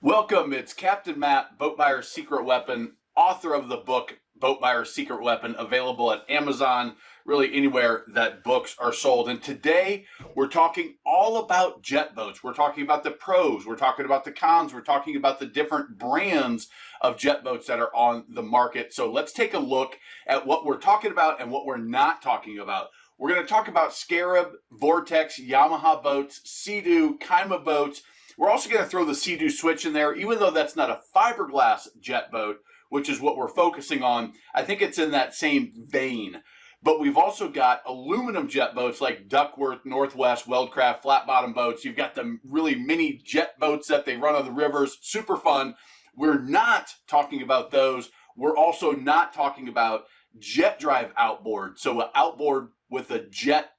Welcome, it's Captain Matt, Boat Buyer's Secret Weapon, author of the book Boat Buyer's Secret Weapon, available at Amazon, really anywhere that books are sold. And today we're talking all about jet boats. We're talking about the pros, we're talking about the cons, we're talking about the different brands of jet boats that are on the market. So let's take a look at what we're talking about and what we're not talking about. We're going to talk about Scarab, Vortex, Yamaha boats, SeaDoo, Kyma boats. We're also going to throw the SeaDoo switch in there, even though that's not a fiberglass jet boat, which is what we're focusing on. I think it's in that same vein. But we've also got aluminum jet boats like Duckworth, Northwest, Weldcraft, flat bottom boats. You've got the really mini jet boats that they run on the rivers. Super fun. We're not talking about those. We're also not talking about jet drive outboard. So an outboard with a jet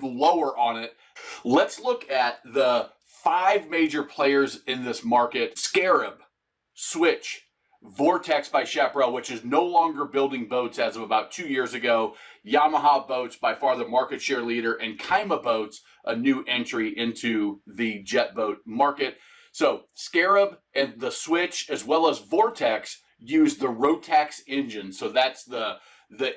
lower on it. Let's look at the 5 major players in this market: Scarab, Switch, Vortex by Chaparral, which is no longer building boats as of about 2 years ago, Yamaha boats, by far the market share leader, and Kyma boats, a new entry into the jet boat market. So Scarab and the Switch, as well as Vortex, use the Rotax engine. So that's the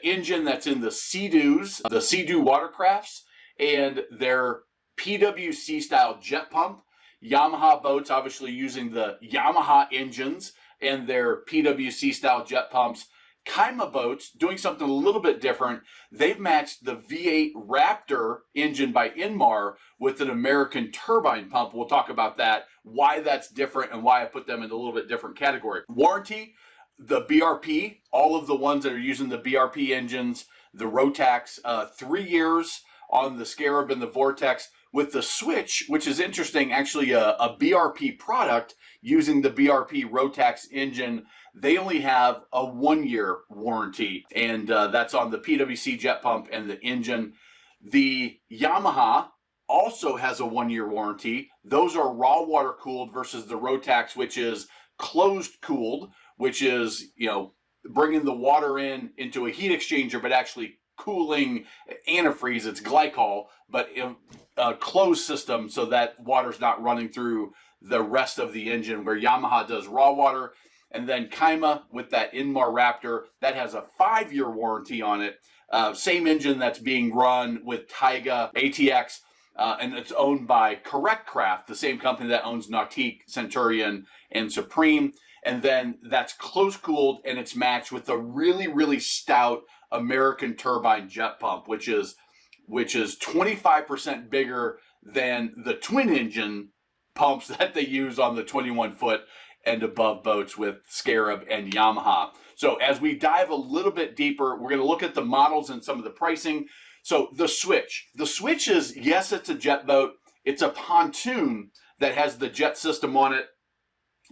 engine that's in the SeaDoos, the SeaDoo watercrafts, and their PWC style jet pump. Yamaha boats obviously using the Yamaha engines and their PWC style jet pumps. Kyma boats doing something a little bit different. They've matched the V8 Raptor engine by Inmar with an American turbine pump. We'll talk about that, why that's different and why I put them in a little bit different category. Warranty, the BRP, all of the ones that are using the BRP engines, the Rotax, 3 years on the Scarab and the Vortex. With the Switch, which is interesting, actually a BRP product using the BRP Rotax engine, they only have a 1-year warranty, and that's on the PWC jet pump and the engine. The Yamaha also has a 1-year warranty. Those are raw water cooled versus the Rotax, which is closed cooled, which is, bringing the water into a heat exchanger, but actually cooling antifreeze. It's glycol, but in a closed system, so that water's not running through the rest of the engine, where Yamaha does raw water. And then Kyma with that Inmar Raptor, that has a 5-year warranty on it. Same engine that's being run with Taiga ATX, and it's owned by Correct Craft, the same company that owns Nautique, Centurion, and Supreme. And then that's close cooled, and it's matched with a really, really stout American turbine jet pump, which is 25% bigger than the twin engine pumps that they use on the 21-foot and above boats with Scarab and Yamaha. So as we dive a little bit deeper, we're going to look at the models and some of the pricing. So the Switch is, yes, it's a jet boat. It's a pontoon that has the jet system on it.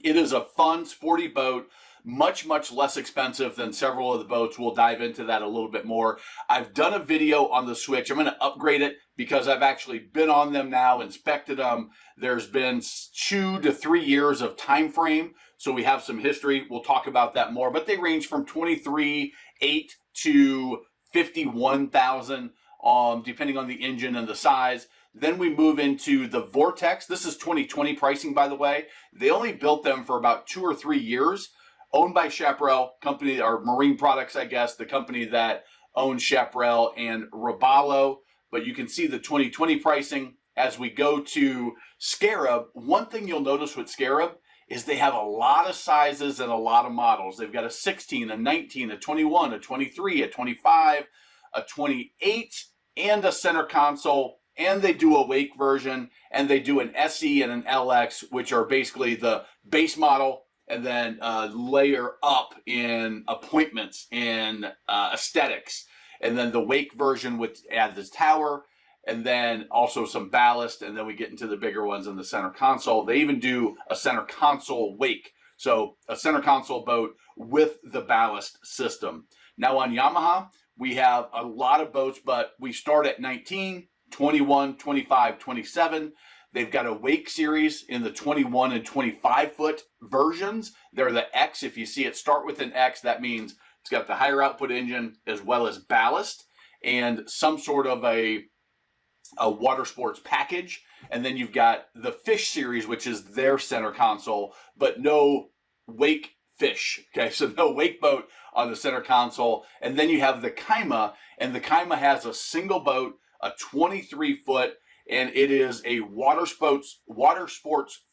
It is a fun, sporty boat, much, much less expensive than several of the boats. We'll dive into that a little bit more. I've done a video on the Switch. I'm going to upgrade it because I've actually been on them now, inspected them. There's been 2 to 3 years of time frame, so we have some history. We'll talk about that more, but they range from $23,800 to $51,000, depending on the engine and the size. Then we move into the Vortex. This is 2020 pricing, by the way. They only built them for about 2 or 3 years. Owned by Chaparral, company, or Marine Products, I guess, the company that owns Chaparral and Robalo. But you can see the 2020 pricing. As we go to Scarab, one thing you'll notice with Scarab is they have a lot of sizes and a lot of models. They've got a 16, a 19, a 21, a 23, a 25, a 28, and a center console. And they do a wake version, and they do an SE and an LX, which are basically the base model, and then layer up in appointments and aesthetics. And then the wake version would add this tower, and then also some ballast, and then we get into the bigger ones in the center console. They even do a center console wake. So a center console boat with the ballast system. Now on Yamaha, we have a lot of boats, but we start at 19, 21, 25, 27. They've got a wake series in the 21 and 25 foot versions. They're the X. If you see it start with an X, that means it's got the higher output engine as well as ballast and some sort of a water sports package. And then you've got the Fish series, which is their center console, but no wake fish. Okay, so no wake boat on the center console. And then you have the Kyma, and the Kyma has a single boat, a 23-foot, and it is a water sports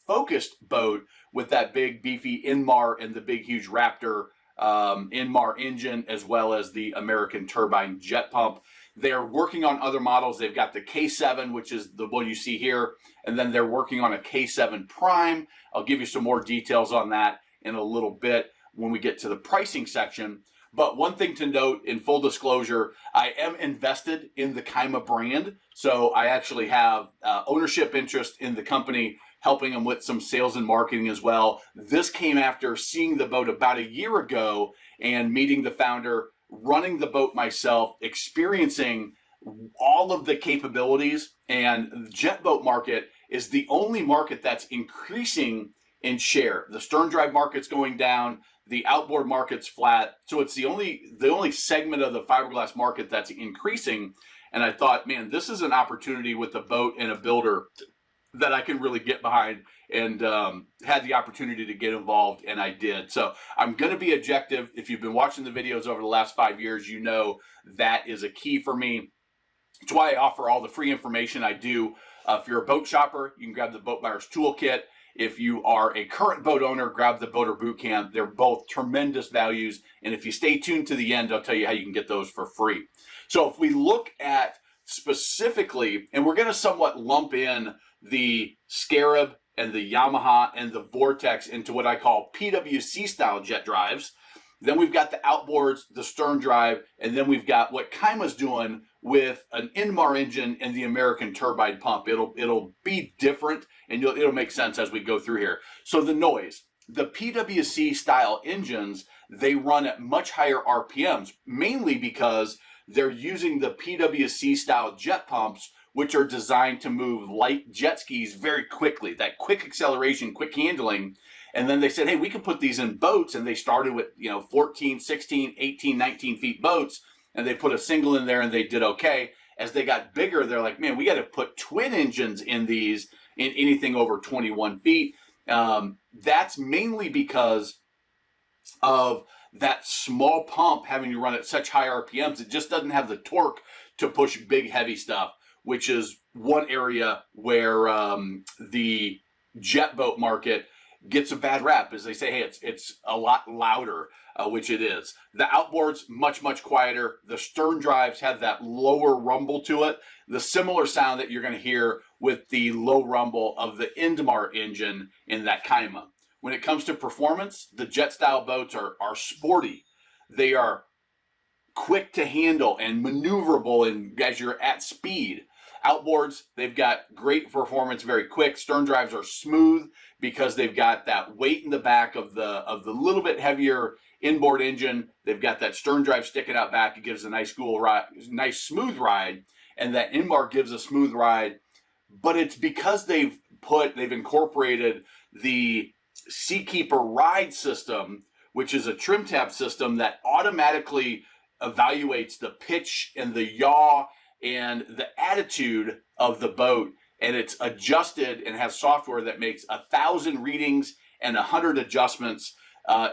focused boat with that big beefy Inmar and the big huge Raptor Inmar engine, as well as the American turbine jet pump. They're working on other models. They've got the K7, which is the one you see here, and then they're working on a K7 Prime. I'll give you some more details on that in a little bit when we get to the pricing section. But one thing to note, in full disclosure, I am invested in the Kyma brand. So I actually have ownership interest in the company, helping them with some sales and marketing as well. This came after seeing the boat about a year ago and meeting the founder, running the boat myself, experiencing all of the capabilities. And the jet boat market is the only market that's increasing in share. The stern drive market's going down, the outboard market's flat. So it's the only segment of the fiberglass market that's increasing. And I thought, man, this is an opportunity with a boat and a builder that I can really get behind, and had the opportunity to get involved, and I did. So I'm going to be objective. If you've been watching the videos over the last 5 years, you know that is a key for me. It's why I offer all the free information I do. If you're a boat shopper, you can grab the Boat Buyer's Toolkit. If you are a current boat owner, grab the Boater Bootcamp. They're both tremendous values. And if you stay tuned to the end, I'll tell you how you can get those for free. So if we look at specifically, and we're going to somewhat lump in the Scarab and the Yamaha and the Vortex into what I call PWC style jet drives. Then we've got the outboards, the stern drive, and then we've got what Kyma's doing with an Inmar engine and the American turbine pump. It'll be different, and it'll make sense as we go through here. So the noise, the PWC style engines, they run at much higher RPMs, mainly because they're using the PWC style jet pumps, which are designed to move light jet skis very quickly, that quick acceleration, quick handling. And then they said, hey, we can put these in boats. And they started with, 14, 16, 18, 19 feet boats. And they put a single in there and they did okay. As they got bigger, they're like, man, we got to put twin engines in these in anything over 21 feet. That's mainly because of that small pump having to run at such high RPMs. It just doesn't have the torque to push big, heavy stuff, which is one area where the jet boat market gets a bad rap, as they say, hey, it's a lot louder, which it is. The outboards, much, much quieter. The stern drives have that lower rumble to it, the similar sound that you're going to hear with the low rumble of the Inmar engine in that Kyma. When it comes to performance, the jet style boats are sporty. They are quick to handle and maneuverable and as you're at speed. Outboards, they've got great performance, very quick. Stern drives are smooth because they've got that weight in the back of the little bit heavier inboard engine. They've got that stern drive sticking out back. It gives a nice nice smooth ride, and that Inmar gives a smooth ride. But it's because they've incorporated the Seakeeper ride system, which is a trim tab system that automatically evaluates the pitch and the yaw and the attitude of the boat, and it's adjusted and has software that makes 1,000 readings and 100 adjustments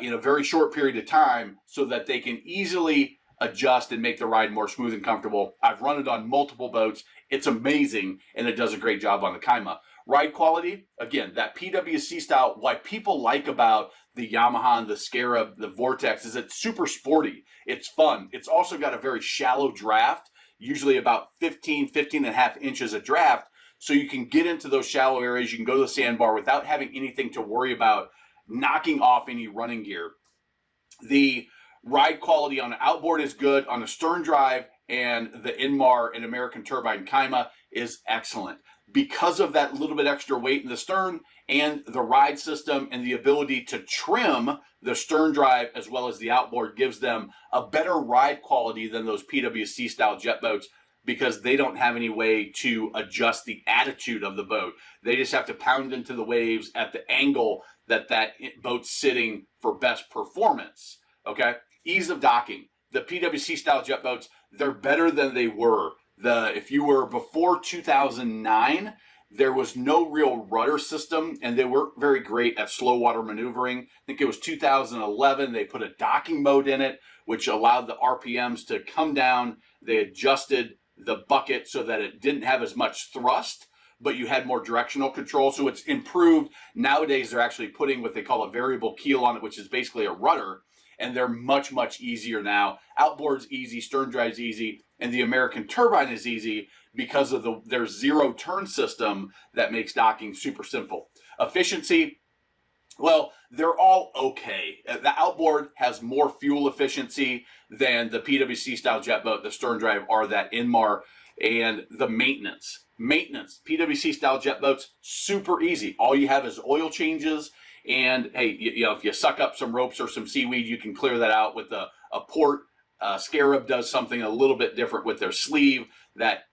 in a very short period of time so that they can easily adjust and make the ride more smooth and comfortable. I've run it on multiple boats. It's amazing, and it does a great job on the Kyma. Ride quality, again, that PWC style, what people like about the Yamaha and the Scarab, the Vortex, is it's super sporty. It's fun. It's also got a very shallow draft, usually about 15 and a half inches of draft. So you can get into those shallow areas. You can go to the sandbar without having anything to worry about knocking off any running gear. The ride quality on the outboard is good. On the stern drive and the Inmar and American turbine Kyma is excellent. Because of that little bit extra weight in the stern and the ride system and the ability to trim the stern drive as well as the outboard gives them a better ride quality than those PWC style jet boats, because they don't have any way to adjust the attitude of the boat. They just have to pound into the waves at the angle that boat's sitting for best performance. Okay? Ease of docking. The PWC style jet boats, they're better than they were. If you were before 2009, There was no real rudder system, and they weren't very great at slow water maneuvering. I think it was 2011, they put a docking mode in it, which allowed the RPMs to come down. They adjusted the bucket so that it didn't have as much thrust, but you had more directional control, so it's improved. Nowadays, they're actually putting what they call a variable keel on it, which is basically a rudder, and they're much, much easier now. Outboard's easy, stern drive's easy, and the American turbine is easy because of their zero turn system that makes docking super simple. Efficiency, well, they're all okay. The outboard has more fuel efficiency than the PWC style jet boat, the stern drive, or that Inmar. And the maintenance, PWC style jet boats, super easy. All you have is oil changes, and hey, you know, if you suck up some ropes or some seaweed, you can clear that out with a port. Scarab does something a little bit different with their sleeve that,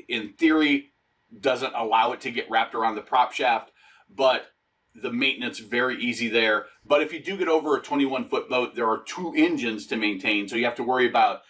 in theory, doesn't allow it to get wrapped around the prop shaft, but the maintenance very easy there. But if you do get over a 21-foot boat, there are 2 engines to maintain, so you have to worry about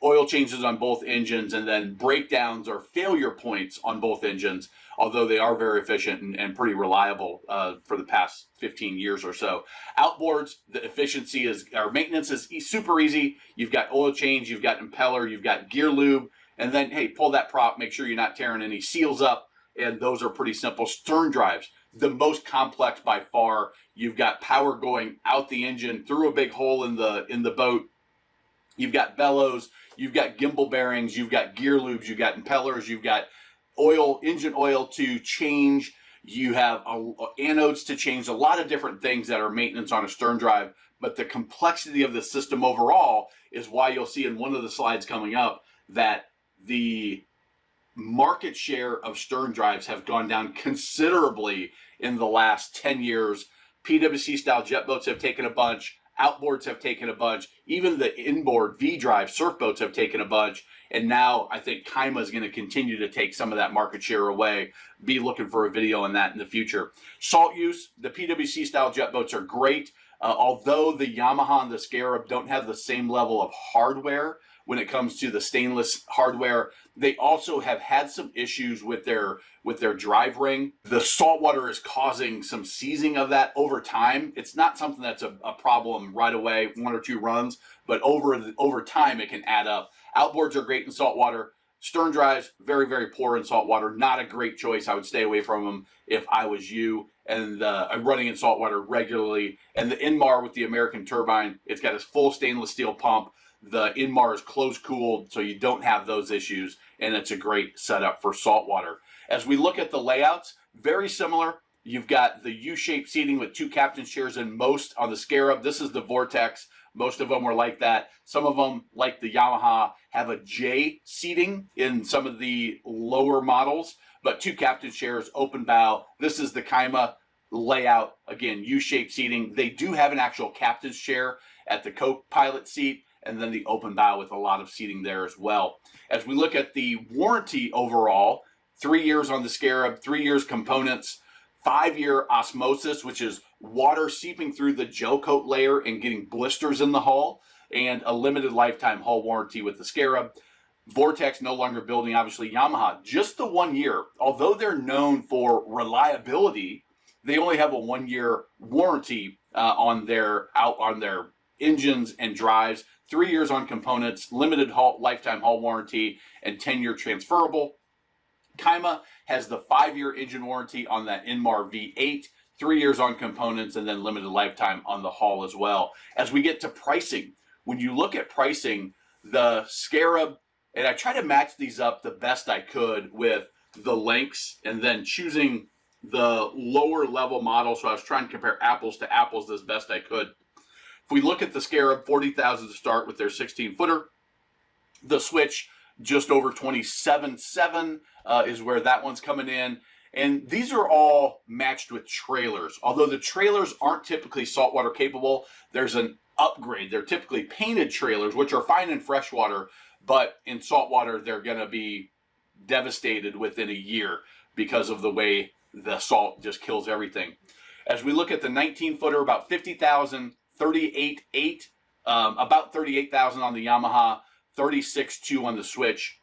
oil changes on both engines and then breakdowns or failure points on both engines, although they are very efficient and pretty reliable for the past 15 years or so. Outboards, the efficiency is, our maintenance is super easy. You've got oil change, you've got impeller, you've got gear lube, and then, hey, pull that prop, make sure you're not tearing any seals up, and those are pretty simple. Stern drives, the most complex by far. You've got power going out the engine through a big hole in the boat. You've got bellows, you've got gimbal bearings, you've got gear lubes, you've got impellers, you've got oil, engine oil to change, you have anodes to change, a lot of different things that are maintenance on a stern drive. But the complexity of the system overall is why you'll see in one of the slides coming up that the market share of stern drives have gone down considerably in the last 10 years. PWC style jet boats have taken a bunch. Outboards have taken a bunch. Even the inboard V-drive surf boats have taken a bunch. And now I think Kyma is going to continue to take some of that market share away. Be looking for a video on that in the future. Salt use, the PWC style jet boats are great. Although the Yamaha and the Scarab don't have the same level of hardware when it comes to the stainless hardware, they also have had some issues with their drive ring. The saltwater is causing some seizing of that over time. It's not something that's a problem right away, 1 or 2 runs, but over time it can add up. Outboards are great in saltwater. Stern drives, very, very poor in saltwater. Not a great choice. I would stay away from them if I was you. And I'm running in saltwater regularly. And the Inmar with the American turbine, it's got a full stainless steel pump. The Inmar is closed cooled, so you don't have those issues, and it's a great setup for saltwater. As we look at the layouts, very similar. You've got the U-shaped seating with 2 captain's chairs in most on the Scarab. This is the Vortex. Most of them were like that. Some of them, like the Yamaha, have a J seating in some of the lower models, but 2 captain's chairs, open bow. This is the Kyma layout. Again, U-shaped seating. They do have an actual captain's chair at the co-pilot seat, and then the open bow with a lot of seating there as well. As we look at the warranty overall, 3 years on the Scarab, 3 years components, 5-year osmosis, which is water seeping through the gel coat layer and getting blisters in the hull, and a limited lifetime hull warranty with the Scarab. Vortex no longer building, obviously. Yamaha, just the 1 year. Although they're known for reliability, they only have a 1-year warranty on their engines and drives. 3 years on components, limited lifetime hull warranty, and 10-year transferable. Kyma has the 5-year engine warranty on that Inmar V8, 3 years on components, and then limited lifetime on the hull as well. As we get to pricing, when you look at pricing, the Scarab, and I try to match these up the best I could with the lengths, and then choosing the lower level model, so I was trying to compare apples to apples as best I could. If we look at the Scarab, $40,000 to start with their 16-footer. The Switch, just over $27,700 is where that one's coming in. And these are all matched with trailers. Although the trailers aren't typically saltwater capable, there's an upgrade. They're typically painted trailers, which are fine in freshwater, but in saltwater, they're going to be devastated within a year because of the way the salt just kills everything. As we look at the 19-footer, about $50,000, 38.8, about $38,000 on the Yamaha, 36.2 on the Switch.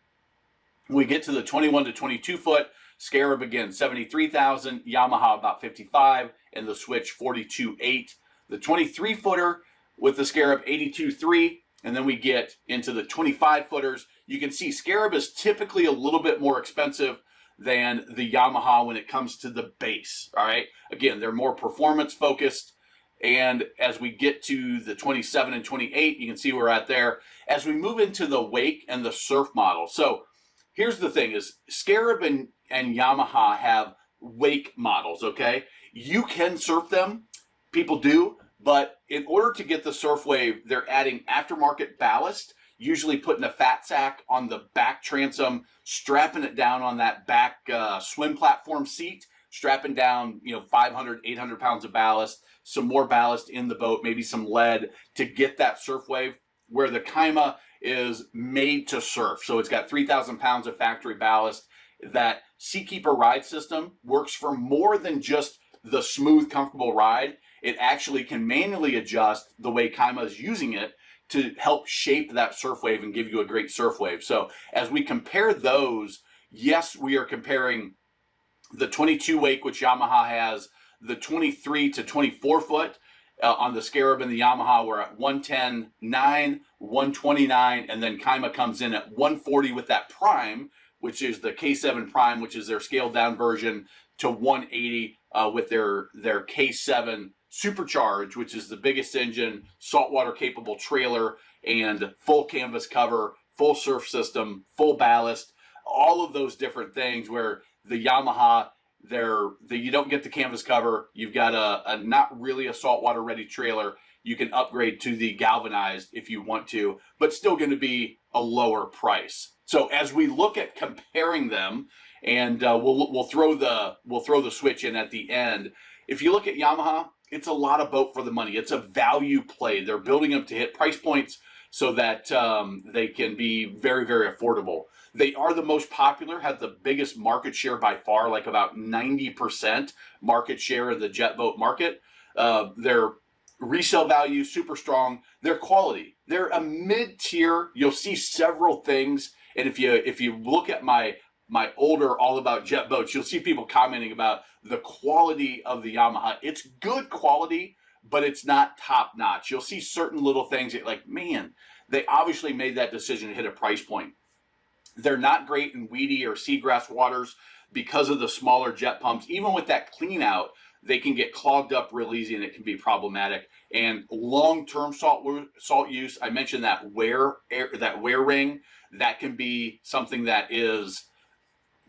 We get to the 21 to 22 foot, Scarab again 73,000, Yamaha about 55, and the Switch 42.8. The 23 footer with the Scarab 82.3, and then we get into the 25 footers. You can see Scarab is typically a little bit more expensive than the Yamaha when it comes to the base. All right, again, they're more performance focused. And as we get to the 27 and 28, you can see we're at there. As we move into the wake and the surf model. So here's the thing is Scarab and Yamaha have wake models, okay? You can surf them, people do, but in order to get the surf wave, they're adding aftermarket ballast, usually putting a fat sack on the back transom, strapping it down on that back swim platform seat, strapping down, 500, 800 pounds of ballast, some more ballast in the boat, maybe some lead to get that surf wave, where the Kyma is made to surf. So it's got 3,000 pounds of factory ballast. That Seakeeper ride system works for more than just the smooth, comfortable ride. It actually can manually adjust the way Kyma is using it to help shape that surf wave and give you a great surf wave. So as we compare those, yes, we are comparing the 22 wake, which Yamaha has, the 23 to 24 foot on the Scarab and the Yamaha. We're at 110.9, 129, and then Kyma comes in at 140 with that Prime, which is the K7 Prime, which is their scaled down version, to 180 with their K7 Supercharge, which is the biggest engine, saltwater capable trailer, and full canvas cover, full surf system, full ballast, all of those different things. Where the Yamaha, you don't get the canvas cover. You've got a not really a saltwater ready trailer. You can upgrade to the galvanized if you want to, but still going to be a lower price. So as we look at comparing them, and we'll throw the Switch in at the end. If you look at Yamaha, it's a lot of boat for the money. It's a value play. They're building them to hit price points so that they can be very, very affordable. They are the most popular, have the biggest market share by far, like about 90% market share in the jet boat market. Their resale value, super strong. Their quality, they're a mid-tier. You'll see several things. And if you look at my older All About Jet Boats, you'll see people commenting about the quality of the Yamaha. It's good quality, but it's not top notch. You'll see certain little things that, like, man, they obviously made that decision to hit a price point. They're not great in weedy or seagrass waters because of the smaller jet pumps. Even with that clean out, they can get clogged up real easy and it can be problematic. And long-term salt use, I mentioned that wear ring, that can be something that is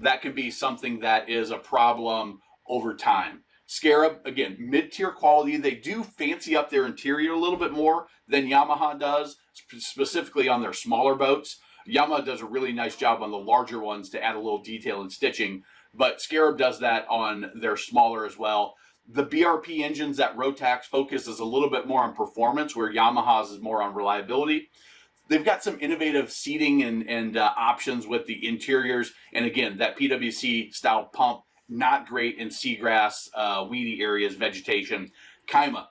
a problem over time. Scarab, again, mid-tier quality. They do fancy up their interior a little bit more than Yamaha does, specifically on their smaller boats. Yamaha does a really nice job on the larger ones to add a little detail and stitching, but Scarab does that on their smaller as well. The BRP engines, that Rotax focus is a little bit more on performance, where Yamaha's is more on reliability. They've got some innovative seating and options with the interiors. And again, that PWC style pump, not great in seagrass, weedy areas, vegetation. Kyma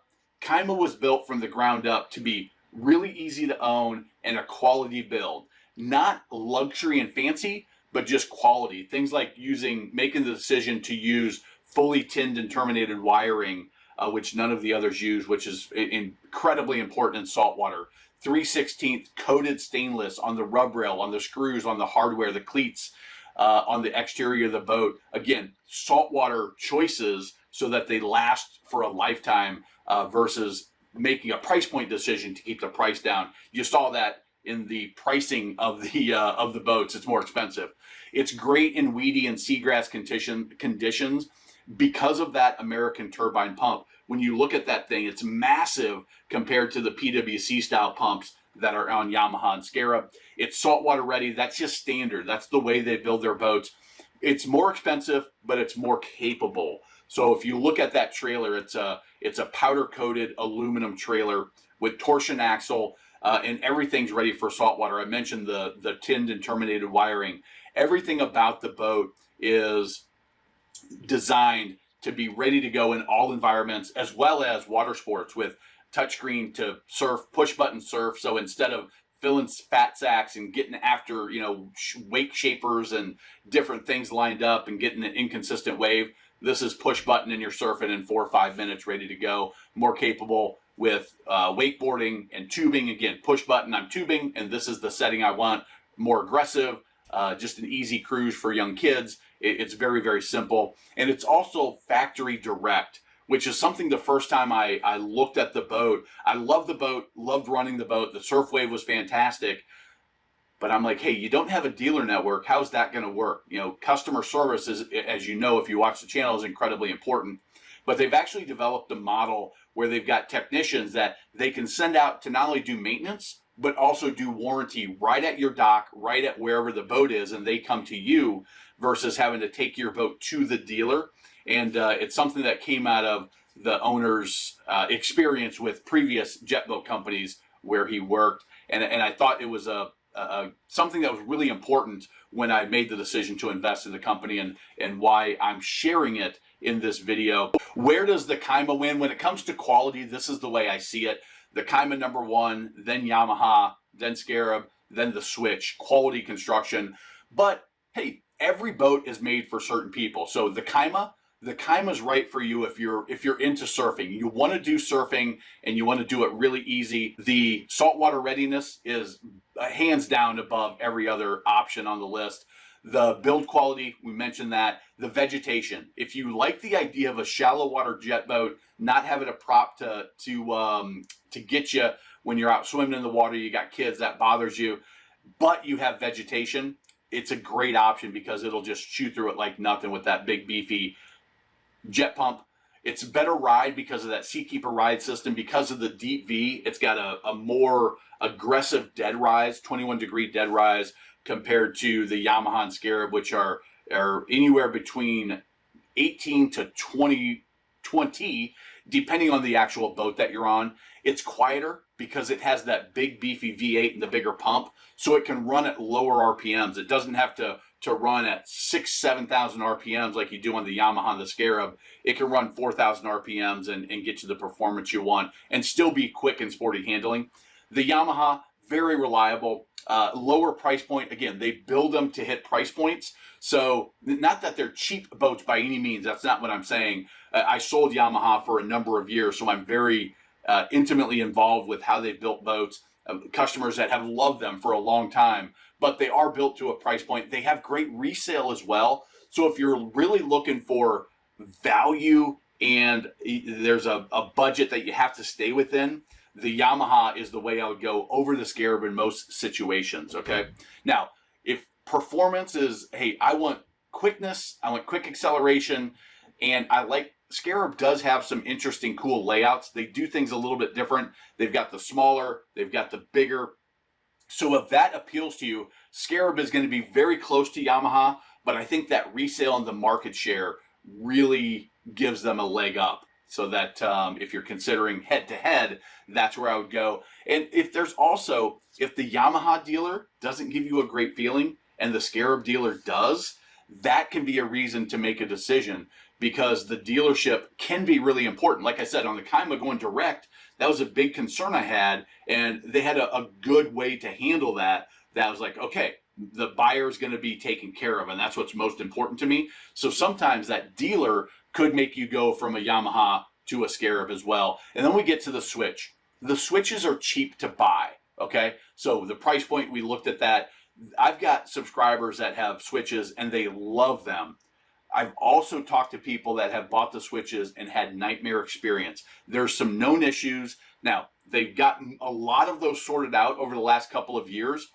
was built from the ground up to be really easy to own and a quality build. Not luxury and fancy, but just quality. Things like making the decision to use fully tinned and terminated wiring, which none of the others use, which is incredibly important in saltwater. 3/16 coated stainless on the rub rail, on the screws, on the hardware, the cleats, on the exterior of the boat. Again, saltwater choices so that they last for a lifetime versus making a price point decision to keep the price down. You saw that in the pricing of the boats. It's more expensive. It's great in weedy and seagrass conditions because of that American turbine pump. When you look at that thing, it's massive compared to the PWC style pumps that are on Yamaha and Scarab. It's saltwater ready. That's just standard. That's the way they build their boats. It's more expensive, but it's more capable. So if you look at that trailer, it's a powder coated aluminum trailer with torsion axle, and everything's ready for saltwater. I mentioned the tinned and terminated wiring. Everything about the boat is designed to be ready to go in all environments, as well as water sports with touchscreen to surf, push button surf. So instead of filling fat sacks and getting after, wake shapers and different things lined up and getting an inconsistent wave. This is push button and you're surfing in 4 or 5 minutes, ready to go. More capable with wakeboarding and tubing. Again, push button, I'm tubing, and this is the setting I want. More aggressive, just an easy cruise for young kids. It's very, very simple. And it's also factory direct, which is something the first time I looked at the boat. I loved the boat, loved running the boat. The surf wave was fantastic. But I'm like, hey, you don't have a dealer network. How's that going to work? Customer service is, as you know, if you watch the channel, is incredibly important. But they've actually developed a model where they've got technicians that they can send out to not only do maintenance, but also do warranty right at your dock, right at wherever the boat is, and they come to you versus having to take your boat to the dealer. And it's something that came out of the owner's experience with previous jet boat companies where he worked. And I thought it was something that was really important when I made the decision to invest in the company, and why I'm sharing it in this video. Where does the Kyma win? When it comes to quality, this is the way I see it. The Kyma #1, then Yamaha, then Scarab, then the Switch, quality construction. But hey, every boat is made for certain people. So the Kyma's right for you if you're into surfing. You want to do surfing and you want to do it really easy. The saltwater readiness is hands down above every other option on the list. The build quality, we mentioned that. The vegetation. If you like the idea of a shallow water jet boat, not having a prop to get you when you're out swimming in the water, you got kids, that bothers you, but you have vegetation, it's a great option because it'll just chew through it like nothing with that big beefy jet pump. It's a better ride because of that Seakeeper ride system. Because of the deep V, it's got a more aggressive dead rise, 21-degree dead rise, compared to the Yamaha and Scarab, which are anywhere between 18 to 20, depending on the actual boat that you're on. It's quieter because it has that big beefy V8 and the bigger pump, so it can run at lower RPMs. It doesn't have to run at 7,000 RPMs like you do on the Yamaha and the Scarab. It can run 4,000 RPMs and get you the performance you want and still be quick and sporty handling. The Yamaha, very reliable, lower price point. Again, they build them to hit price points. So not that they're cheap boats by any means. That's not what I'm saying. I sold Yamaha for a number of years, so I'm very intimately involved with how they built boats. Customers that have loved them for a long time, but they are built to a price point. They have great resale as well. So if you're really looking for value and there's a budget that you have to stay within, the Yamaha is the way I would go over the Scarab in most situations, okay? Now, if performance is, hey, I want quickness, I want quick acceleration, and I like, Scarab does have some interesting, cool layouts. They do things a little bit different. They've got the smaller, they've got the bigger. So if that appeals to you, Scarab is going to be very close to Yamaha, but I think that resale and the market share really gives them a leg up. So that if you're considering head-to-head, that's where I would go. And if the Yamaha dealer doesn't give you a great feeling and the Scarab dealer does, that can be a reason to make a decision, because the dealership can be really important. Like I said, on the Kyma going direct, that was a big concern I had, and they had a good way to handle that. That was like, okay, the buyer is going to be taken care of, and that's what's most important to me. So sometimes that dealer could make you go from a Yamaha to a Scarab as well. And then we get to the Switch. The Switches are cheap to buy, okay? So the price point, we looked at that. I've got subscribers that have Switches and they love them. I've also talked to people that have bought the Switches and had nightmare experience. There's some known issues. Now, they've gotten a lot of those sorted out over the last couple of years,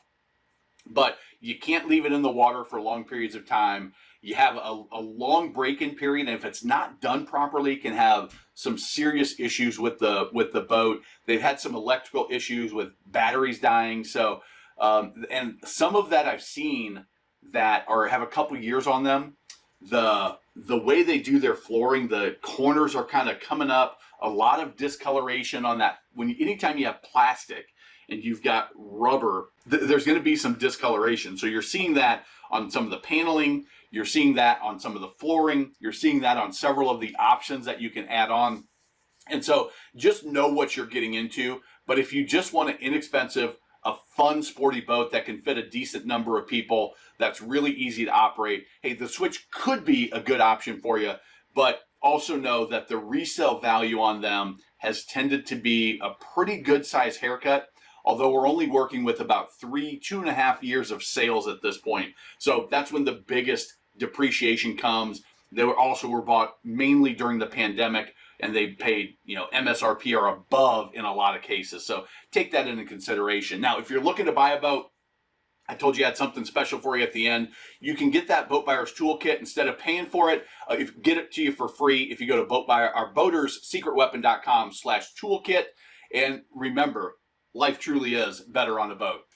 but you can't leave it in the water for long periods of time. You have a long break-in period, and if it's not done properly, it can have some serious issues with the boat. They've had some electrical issues with batteries dying. So, and some of that I've seen that have a couple years on them. The way they do their flooring, the corners are kind of coming up. A lot of discoloration on that. Anytime you have plastic and you've got rubber, there's going to be some discoloration. So you're seeing that on some of the paneling. You're seeing that on some of the flooring. You're seeing that on several of the options that you can add on. And so just know what you're getting into. But if you just want an inexpensive, a fun, sporty boat that can fit a decent number of people, that's really easy to operate, hey, the Switch could be a good option for you, but also know that the resale value on them has tended to be a pretty good size haircut, although we're only working with about 2.5 years of sales at this point. So that's when the biggest depreciation comes. They were bought mainly during the pandemic, and they paid, MSRP or above in a lot of cases. So take that into consideration. Now, if you're looking to buy a boat, I told you I had something special for you at the end. You can get that Boat Buyer's Toolkit instead of paying for it. Get it to you for free if you go to boaterssecretweapon.com/toolkit. And remember, life truly is better on a boat.